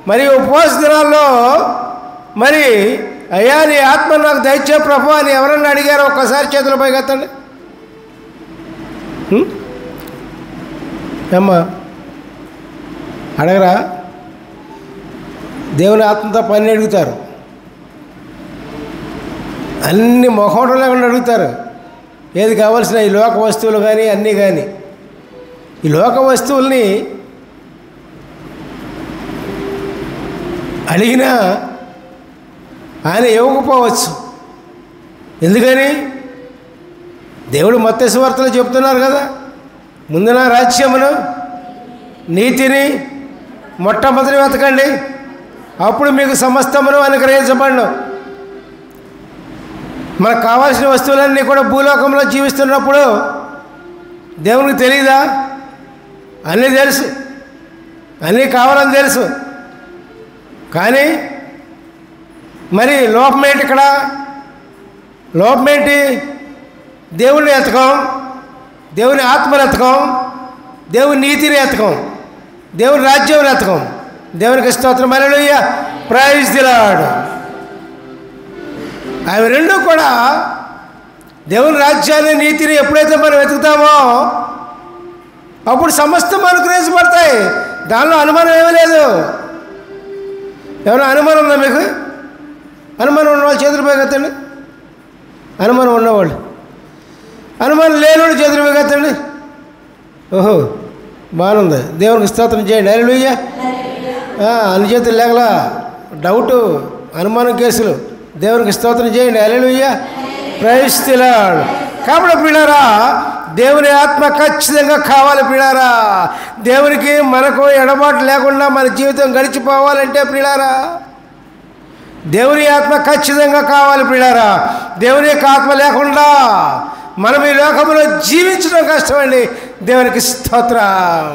మరి ఉపవాస దినాల్లో మరి అయ్యా నీ ఆత్మ నాకు దయచే ప్రభు అని ఎవరన్నా అడిగారో ఒక్కసారి చేతుల పైకి ఎత్తండి. అమ్మా అడగరా? దేవుని ఆత్మతో పని అడుగుతారు, అన్ని మొహం లేకుండా అడుగుతారు. ఏది కావాల్సిన ఈ లోక వస్తువులు కానీ అన్నీ కానీ, ఈ లోక వస్తువుల్ని అడిగినా ఆయన ఇవ్వకపోవచ్చు. ఎందుకని? దేవుడు మత్తయి సువార్తలో చెప్తున్నారు కదా, ముందు నా రాజ్యమును నీతిని మొట్టమొదటి వెతకండి, అప్పుడు మీకు సమస్తమును అనుగ్రహించబడను. మనకు కావాల్సిన వస్తువులన్నీ కూడా భూలోకంలో జీవిస్తున్నప్పుడు దేవునికి తెలియదా? అన్నీ తెలుసు, అన్నీ కావాలని తెలుసు. కానీ మరి లోపమేంటి? ఇక్కడ లోపమేంటి? దేవుని ఎతకం, దేవుని ఆత్మను ఎతకం, దేవుని నీతిని ఎతకం, దేవుని రాజ్యం ఎతకం. దేవునికి స్తోత్రం, హల్లెలూయా, ప్రైజ్ ది లార్డ్. అవి రెండు కూడా దేవుని రాజ్యాన్ని నీతిని ఎప్పుడైతే మనం వెతుకుతామో అప్పుడు సమస్తం అనుగ్రహించబడతాయి. దానిలో అనుమానం ఏమీ లేదు. ఏమైనా అనుమానం ఉందా మీకు? అనుమానం ఉన్నవాళ్ళు చేతులు పైకెత్తండి. అనుమానం ఉన్నవాళ్ళు, అనుమానం లేనివాళ్ళు చేతులు పైకెత్తండి. ఓహో బాగుంది, దేవునికి స్తోత్రం చేయండి, హల్లెలూయా. అన్ని చేతులు లేకలా డౌటు అనుమానం కేసులు, దేవునికి స్తోత్రం చేయండి, హల్లెలూయా, ప్రైజ్ ది లార్డ్. కాబట్టి పిల్లారా, దేవుని ఆత్మ ఖచ్చితంగా కావాలి పిల్లారా. దేవునికి మనకు ఎడబాటు లేకుండా మన జీవితం గడిచిపోవాలంటే పిల్లారా దేవుని ఆత్మ ఖచ్చితంగా కావాలి పిల్లారా. దేవుని యొక్క ఆత్మ లేకుండా మనం ఈ లోకంలో జీవించడం కష్టమండి. దేవునికి స్తోత్రం.